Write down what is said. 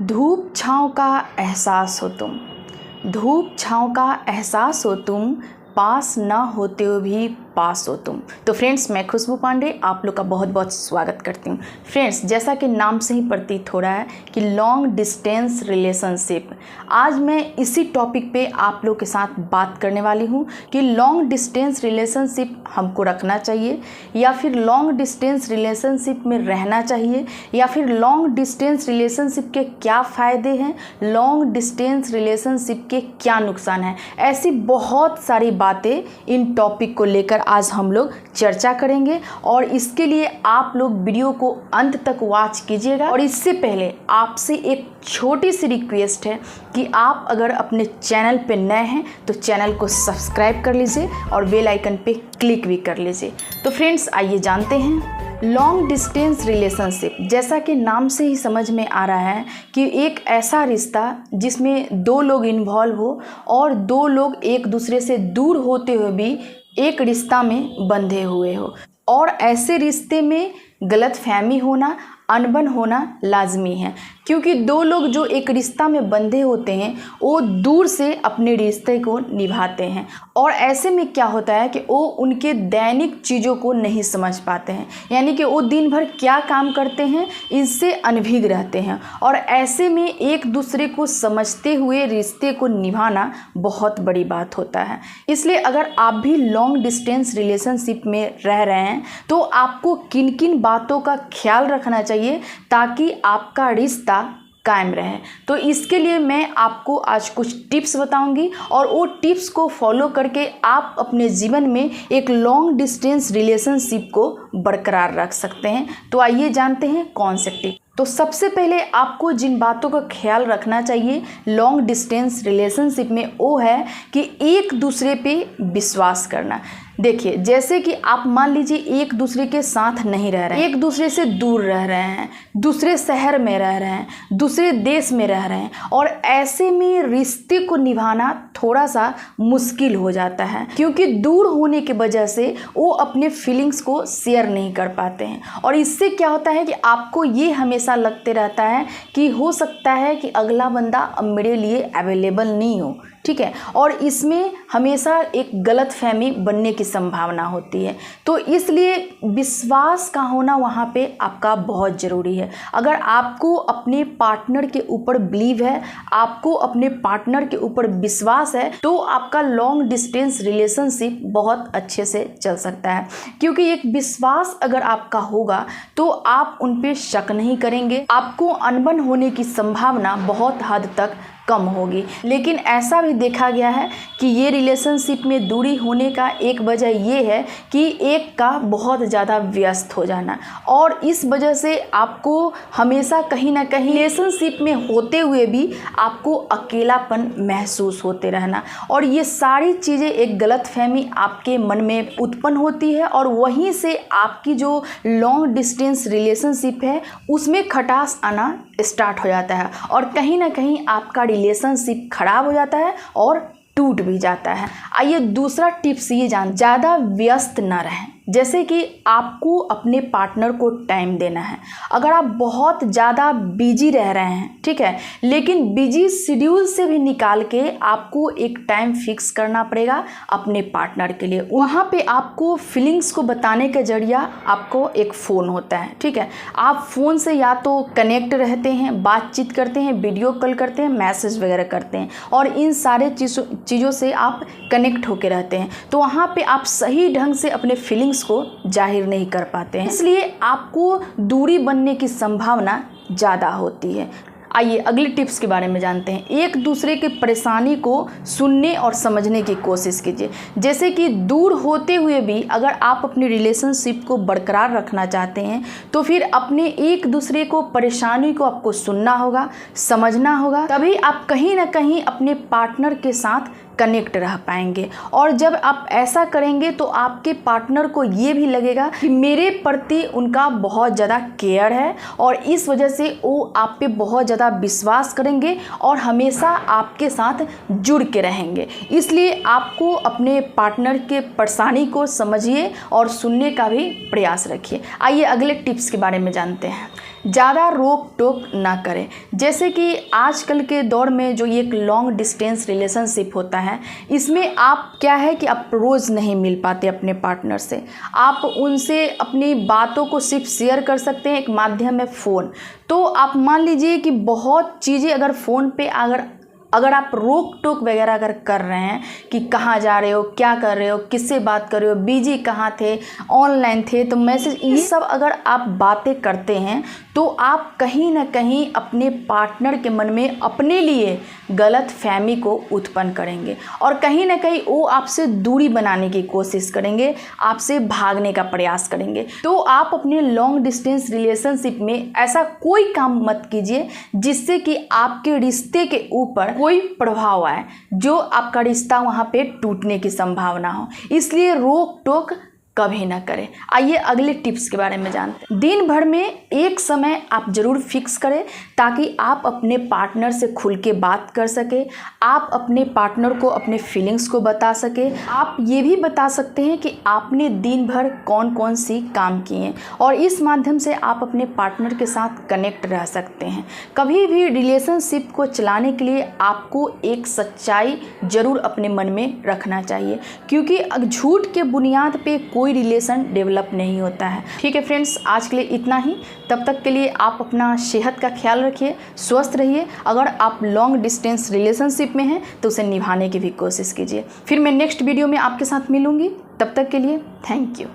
धूप छाँव का एहसास हो तुम, धूप छाँव का एहसास हो तुम, पास ना होते हुए भी पास हो तुम। तो फ्रेंड्स, मैं खुशबू पांडे आप लोग का बहुत बहुत स्वागत करती हूँ। फ्रेंड्स, जैसा कि नाम से ही प्रतीत हो रहा है कि लॉन्ग डिस्टेंस रिलेशनशिप, आज मैं इसी टॉपिक पे आप लोग के साथ बात करने वाली हूँ कि लॉन्ग डिस्टेंस रिलेशनशिप हमको रखना चाहिए या फिर लॉन्ग डिस्टेंस रिलेशनशिप में रहना चाहिए या फिर लॉन्ग डिस्टेंस रिलेशनशिप के क्या फ़ायदे हैं, लॉन्ग डिस्टेंस रिलेशनशिप के क्या नुकसान हैं। ऐसी बहुत सारी बातें इन टॉपिक को लेकर आज हम लोग चर्चा करेंगे और इसके लिए आप लोग वीडियो को अंत तक वॉच कीजिएगा। और इससे पहले आपसे एक छोटी सी रिक्वेस्ट है कि आप अगर अपने चैनल पे नए हैं तो चैनल को सब्सक्राइब कर लीजिए और बेल आइकन पे क्लिक भी कर लीजिए। तो फ्रेंड्स, आइए जानते हैं लॉन्ग डिस्टेंस रिलेशनशिप। जैसा कि नाम से ही समझ में आ रहा है कि एक ऐसा रिश्ता जिसमें दो लोग इन्वॉल्व हो और दो लोग एक दूसरे से दूर होते हुए भी एक रिश्ता में बंधे हुए हो, और ऐसे रिश्ते में गलतफहमी होना, अनबन होना लाजमी है, क्योंकि दो लोग जो एक रिश्ता में बंधे होते हैं वो दूर से अपने रिश्ते को निभाते हैं और ऐसे में क्या होता है कि वो उनके दैनिक चीज़ों को नहीं समझ पाते हैं, यानी कि वो दिन भर क्या काम करते हैं इससे अनभिज्ञ रहते हैं और ऐसे में एक दूसरे को समझते हुए रिश्ते को निभाना बहुत बड़ी बात होता है। इसलिए अगर आप भी लॉन्ग डिस्टेंस रिलेशनशिप में रह रहे हैं तो आपको किन किन बातों का ख्याल रखना चाहिए ताकि आपका रिश्ता कायम रहे। तो इसके लिए मैं आपको आज कुछ टिप्स बताऊंगी और वो टिप्स को फॉलो करके आप अपने जीवन में एक लॉन्ग डिस्टेंस रिलेशनशिप को बरकरार रख सकते हैं। तो आइए जानते हैं कौन से टिप। तो सबसे पहले आपको जिन बातों का ख्याल रखना चाहिए लॉन्ग डिस्टेंस रिलेशनशिप में वो है कि एक दूसरे पे विश्वास करना। देखिए, जैसे कि आप मान लीजिए एक दूसरे के साथ नहीं रह रहे हैं, एक दूसरे से दूर रह रहे हैं, दूसरे शहर में रह रहे हैं, दूसरे देश में रह रहे हैं और ऐसे में रिश्ते को निभाना थोड़ा सा मुश्किल हो जाता है, क्योंकि दूर होने की वजह से वो अपने फीलिंग्स को शेयर नहीं कर पाते हैं और इससे क्या होता है कि आपको ये हमेशा लगते रहता है कि हो सकता है कि अगला बंदा अब मेरे लिए अवेलेबल नहीं हो, ठीक है, और इसमें हमेशा एक गलतफहमी बनने की संभावना होती है। तो इसलिए विश्वास का होना वहाँ पे आपका बहुत ज़रूरी है। अगर आपको अपने पार्टनर के ऊपर बिलीव है, आपको अपने पार्टनर के ऊपर विश्वास है, तो आपका लॉन्ग डिस्टेंस रिलेशनशिप बहुत अच्छे से चल सकता है, क्योंकि एक विश्वास अगर आपका होगा तो आप उन पे शक नहीं करेंगे, आपको अनबन होने की संभावना बहुत हद तक कम होगी। लेकिन ऐसा भी देखा गया है कि ये रिलेशनशिप में दूरी होने का एक वजह ये है कि एक का बहुत ज़्यादा व्यस्त हो जाना और इस वजह से आपको हमेशा कहीं ना कहीं रिलेशनशिप में होते हुए भी आपको अकेलापन महसूस होते रहना, और ये सारी चीज़ें एक गलतफहमी आपके मन में उत्पन्न होती है और वहीं से आपकी जो लॉन्ग डिस्टेंस रिलेशनशिप है उसमें खटास आना स्टार्ट हो जाता है और कहीं ना कहीं आपका रिलेशनशिप खराब हो जाता है और टूट भी जाता है। आइए दूसरा टिप्स ये ज़्यादा व्यस्त ना रहें। जैसे कि आपको अपने पार्टनर को टाइम देना है। अगर आप बहुत ज़्यादा बिजी रह रहे हैं, ठीक है, लेकिन बिजी शेड्यूल से भी निकाल के आपको एक टाइम फिक्स करना पड़ेगा अपने पार्टनर के लिए। वहाँ पे आपको फीलिंग्स को बताने का जरिया आपको एक फ़ोन होता है, ठीक है। आप फ़ोन से या तो कनेक्ट रहते हैं, बातचीत करते हैं, वीडियो कॉल करते हैं, मैसेज वगैरह करते हैं और इन सारे चीज़ों से आप कनेक्ट होके रहते हैं, तो वहाँ पे आप सही ढंग से अपने फीलिंग्स को जाहिर नहीं कर पाते हैं, इसलिए आपको दूरी बनने की संभावना ज़्यादा होती है। आइए अगले टिप्स के बारे में जानते हैं। एक दूसरे की परेशानी को सुनने और समझने की कोशिश कीजिए। जैसे कि दूर होते हुए भी अगर आप अपनी रिलेशनशिप को बरकरार रखना चाहते हैं तो फिर अपने एक दूसरे को परेशानी को आपको सुनना होगा, समझना होगा, तभी आप कहीं ना कहीं अपने पार्टनर के साथ कनेक्ट रह पाएंगे। और जब आप ऐसा करेंगे तो आपके पार्टनर को ये भी लगेगा कि मेरे प्रति उनका बहुत ज़्यादा केयर है और इस वजह से वो आप पे बहुत ज़्यादा विश्वास करेंगे और हमेशा आपके साथ जुड़ के रहेंगे। इसलिए आपको अपने पार्टनर के परेशानी को समझिए और सुनने का भी प्रयास रखिए। आइए अगले टिप्स के बारे में जानते हैं। ज़्यादा रोक टोक ना करें। जैसे कि आजकल के दौर में जो ये एक लॉन्ग डिस्टेंस रिलेशनशिप होता है, इसमें आप क्या है कि आप रोज़ नहीं मिल पाते अपने पार्टनर से। आप उनसे अपनी बातों को सिर्फ शेयर कर सकते हैं, एक माध्यम है फ़ोन। तो आप मान लीजिए कि बहुत चीज़ें अगर फ़ोन पे अगर आप रोक टोक वगैरह अगर कर रहे हैं कि कहाँ जा रहे हो, क्या कर रहे हो, किससे बात कर रहे हो, बिजी कहाँ थे, ऑनलाइन थे, तो मैसेज, ये सब अगर आप बातें करते हैं तो आप कहीं ना कहीं अपने पार्टनर के मन में अपने लिए गलत फहमी को उत्पन्न करेंगे और कहीं ना कहीं वो आपसे दूरी बनाने की कोशिश करेंगे, आपसे भागने का प्रयास करेंगे। तो आप अपने लॉन्ग डिस्टेंस रिलेशनशिप में ऐसा कोई काम मत कीजिए जिससे कि आपके रिश्ते के ऊपर कोई प्रभाव आए, जो आपका रिश्ता वहाँ पे टूटने की संभावना हो। इसलिए रोक टोक कभी ना करें। आइए अगले टिप्स के बारे में जानते हैं। दिन भर में एक समय आप ज़रूर फिक्स करें ताकि आप अपने पार्टनर से खुल के बात कर सके, आप अपने पार्टनर को अपने फीलिंग्स को बता सके। आप ये भी बता सकते हैं कि आपने दिन भर कौन कौन सी काम किए और इस माध्यम से आप अपने पार्टनर के साथ कनेक्ट रह सकते हैं। कभी भी रिलेशनशिप को चलाने के लिए आपको एक सच्चाई ज़रूर अपने मन में रखना चाहिए, क्योंकि झूठ के बुनियाद पे कोई रिलेशन डेवलप नहीं होता है। ठीक है फ्रेंड्स, आज के लिए इतना ही। तब तक के लिए आप अपना सेहत का ख्याल रखिए, स्वस्थ रहिए। अगर आप लॉन्ग डिस्टेंस रिलेशनशिप में हैं तो उसे निभाने की भी कोशिश कीजिए। फिर मैं नेक्स्ट वीडियो में आपके साथ मिलूंगी। तब तक के लिए थैंक यू।